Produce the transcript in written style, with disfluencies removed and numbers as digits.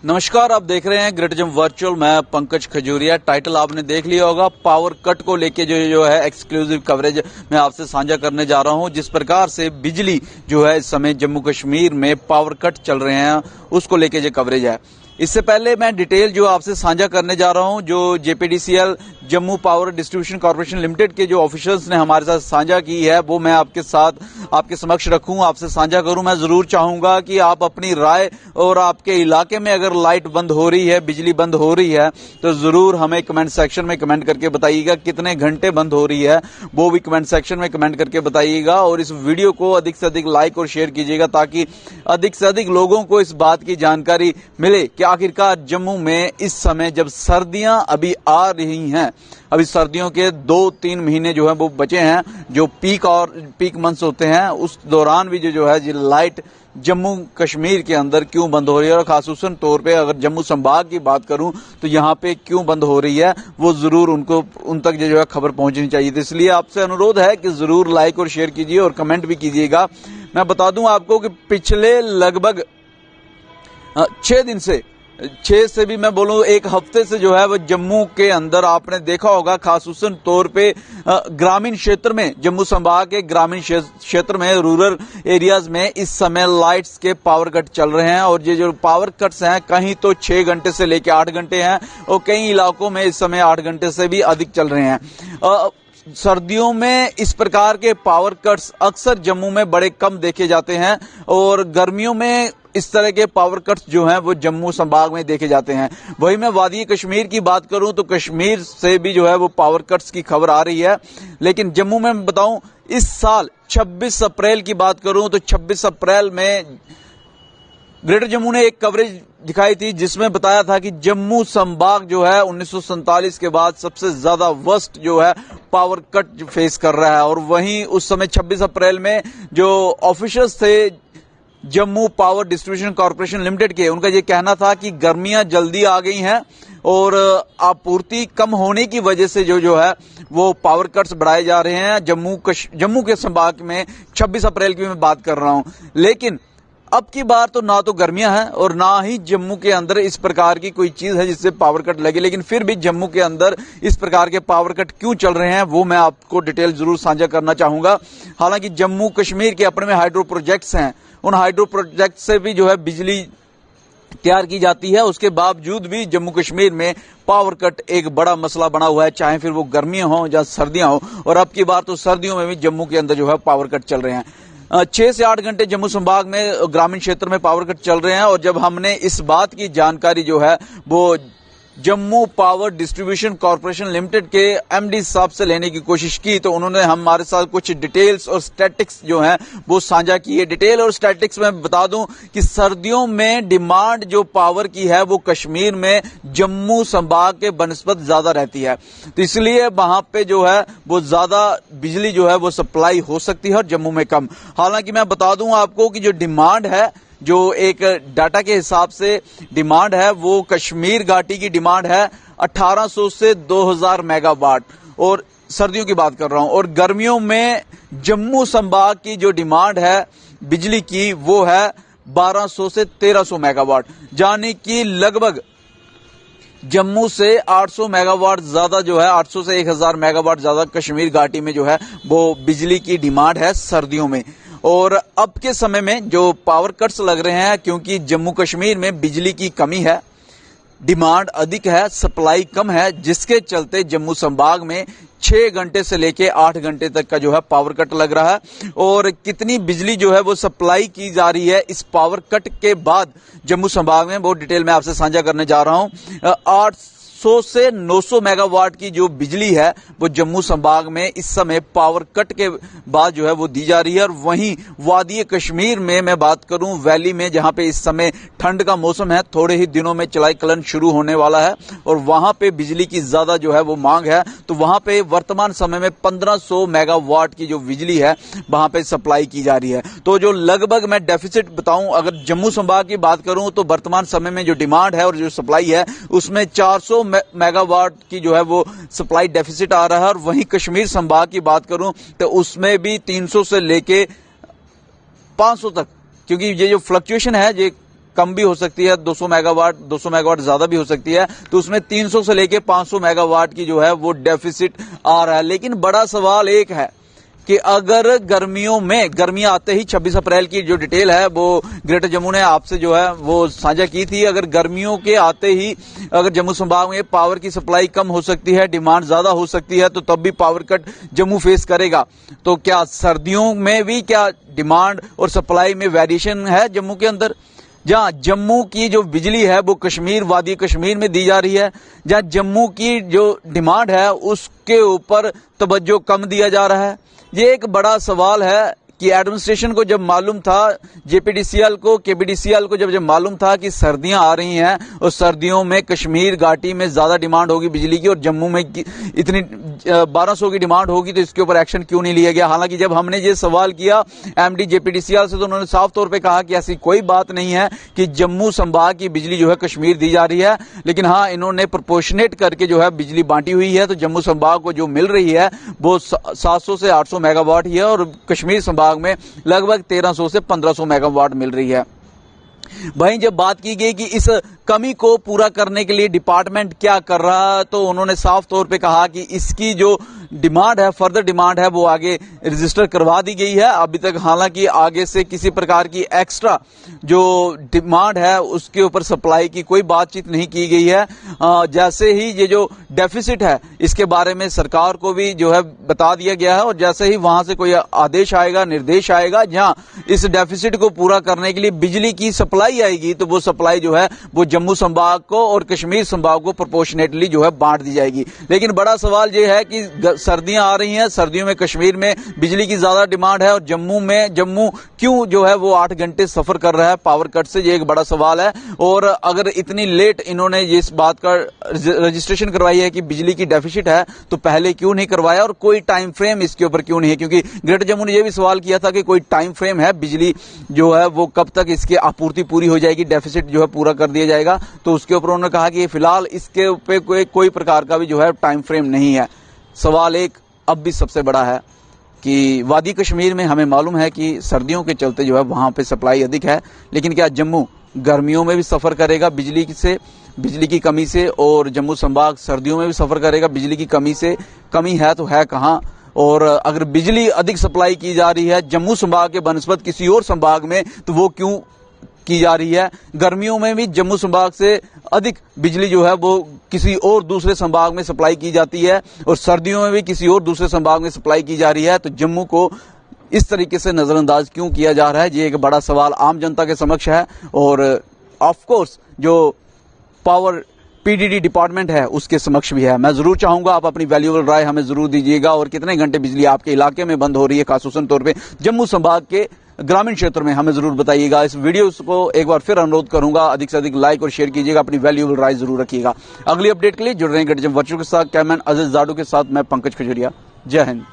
नमस्कार, आप देख रहे हैं ग्रेटर जम्मू वर्चुअल। मैं पंकज खजूरिया। टाइटल आपने देख लिया होगा। पावर कट को लेके जो है एक्सक्लूसिव कवरेज मैं आपसे साझा करने जा रहा हूं। जिस प्रकार से बिजली जो है इस समय जम्मू कश्मीर में पावर कट चल रहे हैं, उसको लेके जो कवरेज है। इससे पहले मैं डिटेल जो आपसे साझा करने जा रहा हूं, जो JPDCL Jammu power distribution corporation limited के जो ऑफिशियल्स ने हमारे साथ साझा की है, वो मैं आपके समक्ष रखूं, आपसे साझा करूं। मैं जरूर चाहूंगा कि आप अपनी राय और आपके इलाके में अगर लाइट बंद हो रही है, बिजली बंद हो रही है, तो जरूर हमें कमेंट सेक्शन में कमेंट करके बताइएगा। कितने घंटे बंद हो रही है वो भी कमेंट सेक्शन में कमेंट करके बताइएगा। और इस वीडियो को अधिक से अधिक लाइक और शेयर कीजिएगा, ताकि अधिक से अधिक लोगों को इस बात की जानकारी मिले कि आखिरकार जम्मू में इस समय जब सर्दियां अभी आ रही हैं, अभी सर्दियों के 2-3 महीने जो है वो बचे हैं, जो पीक मंथ्स होते हैं, उस दौरान भी जो है लाइट जम्मू कश्मीर के अंदर क्यों बंद हो रही है, और खासूसन तौर पे अगर जम्मू संभाग की बात करूं तो यहां पे क्यों बंद हो रही है, वो जरूर उन तक जो है खबर पहुंचनी चाहिए। तो इसलिए आपसे अनुरोध है कि जरूर लाइक और शेयर कीजिए और कमेंट भी कीजिएगा। मैं बता दूं आपको कि पिछले लगभग 6 से भी मैं बोलूं 1 हफ्ते से जो है वो जम्मू के अंदर आपने देखा होगा, खासूसन तौर पे ग्रामीण क्षेत्र में, जम्मू संभाग के ग्रामीण क्षेत्र में, रूरल एरियाज में इस समय लाइट्स के पावर कट चल रहे हैं। और ये जो पावर कट्स हैं, कहीं तो 6 घंटे से लेकर 8 घंटे हैं, और कई इलाकों में इस समय 8 घंटे से भी अधिक चल रहे हैं। सर्दियों में इस प्रकार के पावर कट्स अक्सर जम्मू में बड़े कम देखे जाते हैं, और गर्मियों में इस तरह के पावर कट्स जो हैं वो जम्मू संभाग में देखे जाते हैं। वही मैं वादी कश्मीर की बात करूं तो कश्मीर से भी जो है वो पावर कट्स की खबर आ रही है। लेकिन जम्मू में बताऊं, इस साल 26 अप्रैल की बात करूं तो 26 अप्रैल में ग्रेटर जम्मू ने एक कवरेज दिखाई थी, जिसमें बताया था कि जम्मू संभाग जो है 1947 के बाद सबसे ज्यादा वर्स्ट जो है पावर कट फेस कर रहा है। और वहीं उस समय 26 अप्रैल में जो ऑफिसर्स थे Jammu power distribution corporation limited के, उनका ये कहना था कि गर्मियां जल्दी आ गई हैं और आपूर्ति कम होने की वजह से जो है वो पावर कट्स बढ़ाए जा रहे हैं जम्मू के संभाग में। 26 अप्रैल की मैं बात कर रहा हूं। लेकिन अब की बार तो ना तो गर्मियां हैं और ना ही जम्मू के अंदर इस प्रकार की कोई चीज है जिससे पावर कट लगे। लेकिन फिर भी जम्मू के अंदर इस प्रकार के पावर कट क्यों चल रहे हैं, वो मैं आपको डिटेल जरूर साझा करना चाहूंगा। हालांकि जम्मू कश्मीर के अपने में हाइड्रो प्रोजेक्ट्स हैं, उन हाइड्रो प्रोजेक्ट से भी जो है बिजली तैयार की जाती है। उसके बावजूद भी जम्मू कश्मीर में पावर कट एक बड़ा मसला बना हुआ है, चाहे फिर वो गर्मियां हो या सर्दियां हो। और अब की बार तो सर्दियों में भी जम्मू के अंदर जो है पावर कट चल रहे हैं। 6 से 8 घंटे जम्मू संभाग में ग्रामीण क्षेत्र में पावर कट चल रहे हैं। और जब हमने इस बात की जानकारी जो है वो Jammu power distribution corporation limited के एमडी साहब से लेने की कोशिश की, तो उन्होंने हमारे साथ कुछ डिटेल्स और स्टैटिक्स जो हैं वो साझा की है। डिटेल और स्टैटिक्स में बता दूं कि सर्दियों में डिमांड जो पावर की है वो कश्मीर में जम्मू संभाग के बनस्पत ज्यादा रहती है, तो इसलिए वहां पे जो है वो ज्यादा बिजली जो है वो सप्लाई हो सकती है और जम्मू में कम। हालांकि मैं बता दूं आपको कि जो डिमांड है, जो एक डाटा के हिसाब से डिमांड है, वो कश्मीर घाटी की डिमांड है 1800 से 2000 मेगावाट, और सर्दियों की बात कर रहा हूं। और गर्मियों में जम्मू संभाग की जो डिमांड है बिजली की वो है 1200 से 1300 मेगावाट, यानी कि लगभग जम्मू से 800 मेगावाट ज्यादा जो है, 800 से 1000 मेगावाट ज्यादा कश्मीर घाटी में जो है वो बिजली की डिमांड है सर्दियों में। और अब के समय में जो पावर कट्स लग रहे हैं, क्योंकि जम्मू कश्मीर में बिजली की कमी है, डिमांड अधिक है, सप्लाई कम है, जिसके चलते जम्मू संभाग में 6 घंटे से लेके 8 घंटे तक का जो है पावर कट लग रहा है। और कितनी बिजली जो है वो सप्लाई की जा रही है इस पावर कट के बाद जम्मू संभाग में, बहुत डिटेल में आपसे साझा करने जा रहा हूं। 800 से 900 मेगावाट की जो बिजली है वो जम्मू संभाग में इस समय पावर कट के बाद जो है वो दी जा रही है। और वहीं वादी कश्मीर में मैं बात करूं, वैली में, जहां पे इस समय ठंड का मौसम है, थोड़े ही दिनों में चलाई कलन शुरू होने वाला है और वहां पे बिजली की ज्यादा जो है वो मांग है, तो वहां पे वर्तमान समय में 1500 मेगावाट की जो बिजली है वहां पे सप्लाई की जा रही है। तो जो लगभग मैं डेफिसिट बताऊं, अगर जम्मू संभाग की बात करूं तो वर्तमान समय में जो डिमांड है और जो सप्लाई है उसमें 400 मेगावाट की जो है वो सप्लाई डेफिसिट आ रहा है। और वहीं कश्मीर संभाग की बात करूं तो उसमें भी 300 से लेके 500 तक, क्योंकि ये जो फ्लक्चुएशन है ये कम भी हो सकती है, 200 मेगावाट ज्यादा भी हो सकती है। तो उसमें 300 से लेके 500 मेगावाट की जो है वो डेफिसिट आ रहा है। लेकिन बड़ा सवाल एक है कि अगर गर्मियां आते ही 26 अप्रैल की जो डिटेल है वो ग्रेटर जम्मू ने आपसे जो है वो साझा की थी, अगर गर्मियों के आते ही अगर जम्मू संभाग में पावर की सप्लाई कम हो सकती है, डिमांड ज्यादा हो सकती है, तो तब भी पावर कट जम्मू फेस करेगा। तो क्या सर्दियों में भी क्या डिमांड और सप्लाई में वेरिएशन है जम्मू के अंदर? जहां जम्मू की जो बिजली है वो कश्मीर, वादी कश्मीर में दी जा रही है, जहां जम्मू की जो डिमांड है उसके ऊपर तवज्जो कम दिया जा रहा है। ये एक बड़ा सवाल है कि एडमिनिस्ट्रेशन को जब मालूम था, जेपीडीसीएल को, केपीडीसीएल को जब मालूम था कि सर्दियां आ रही हैं और सर्दियों में कश्मीर घाटी में ज्यादा डिमांड होगी बिजली की और जम्मू में इतनी 1200 की डिमांड होगी, तो इसके ऊपर एक्शन क्यों नहीं लिया गया? हालांकि जब हमने ये सवाल किया एमडी जेपीडीसीएल से तो उन्होंने साफ तौर पर कहा कि ऐसी कोई बात नहीं है कि जम्मू संभाग की बिजली जो है कश्मीर दी जा रही है। लेकिन हाँ, इन्होंने प्रोपोर्शनेट करके जो है बिजली बांटी हुई है, तो जम्मू संभाग को जो मिल रही है वो 700 से 800 मेगावाट ही है और कश्मीर संभाग में लगभग 1300 से 1500 मेगावाट मिल रही है। वहीं जब बात की गई कि इस कमी को पूरा करने के लिए डिपार्टमेंट क्या कर रहा है, तो उन्होंने साफ तौर पे कहा कि इसकी जो डिमांड है, फर्दर डिमांड है, वो आगे रजिस्टर करवा दी गई है। अभी तक हालांकि आगे से किसी प्रकार की एक्स्ट्रा जो डिमांड है उसके ऊपर सप्लाई की कोई बातचीत नहीं की गई है। जैसे ही ये जो डेफिसिट है इसके बारे में सरकार को भी जो है बता दिया गया है और जैसे ही वहां से कोई आदेश आएगा, निर्देश आएगा, जहां इस डेफिसिट को पूरा करने के लिए बिजली की सप्लाई आएगी, तो वो सप्लाई जो है वो जम्मू संभाग को और कश्मीर संभाग को प्रोपोर्शनेटली जो है बांट दी जाएगी। लेकिन बड़ा सवाल ये है कि सर्दियां आ रही हैं, सर्दियों में कश्मीर में बिजली की ज्यादा डिमांड है और जम्मू क्यों जो है वो 8 घंटे सफर कर रहा है पावर कट से, ये एक बड़ा सवाल है। और अगर इतनी लेट इन्होंने इस बात का रजिस्ट्रेशन करवाई है कि बिजली की डेफिसिट है, तो पहले क्यों नहीं करवाया और कोई टाइम फ्रेम इसके ऊपर क्यों नहीं है? क्योंकि ग्रेटर जम्मू ने यह भी सवाल किया था कि कोई टाइम फ्रेम है बिजली जो है वो कब तक इसकी आपूर्ति पूरी हो जाएगी, डेफिसिट जो है पूरा कर दिया जाएगा। तो उसके ऊपर उन्होंने कहा कि फिलहाल इसके ऊपर कोई प्रकार का भी जो है टाइम फ्रेम नहीं है। सवाल एक अब भी सबसे बड़ा है कि वादी कश्मीर में हमें मालूम है कि सर्दियों के चलते जो है वहां पे सप्लाई अधिक है, लेकिन क्या जम्मू गर्मियों में भी सफर करेगा बिजली की कमी से, और जम्मू संभाग सर्दियों में भी सफर करेगा बिजली की कमी से? कमी है तो है कहां? और अगर बिजली अधिक सप्लाई की जा रही है जम्मू संभाग के बनस्बत किसी और संभाग में, तो वो क्यों की जा रही है? गर्मियों में भी जम्मू संभाग से अधिक बिजली जो है वो किसी और दूसरे संभाग में सप्लाई की जाती है और सर्दियों में भी किसी और दूसरे संभाग में सप्लाई की जा रही है। तो जम्मू को इस तरीके से नजरअंदाज क्यों किया जा रहा है? ये एक बड़ा सवाल आम जनता के समक्ष है और ऑफ कोर्स जो पावर पीडीडी डिपार्टमेंट है उसके समक्ष भी है। मैं जरूर चाहूंगा आप अपनी वैल्यूएबल राय हमें जरूर दीजिएगा और कितने घंटे बिजली आपके इलाके में बंद हो रही है, खासूसन तौर पे जम्मू संभाग के ग्रामीण क्षेत्र में, हमें जरूर बताइएगा। इस वीडियो को एक बार फिर अनुरोध करूंगा अधिक से अधिक लाइक और शेयर कीजिएगा, अपनी वैल्यूएबल राय जरूर रखिएगा। अगली अपडेट के लिए जुड़ रहे हैं वर्चुअल के साथ। कैमरामैन अजीज जाडू के साथ मैं पंकज खजुरिया। जय हिंद।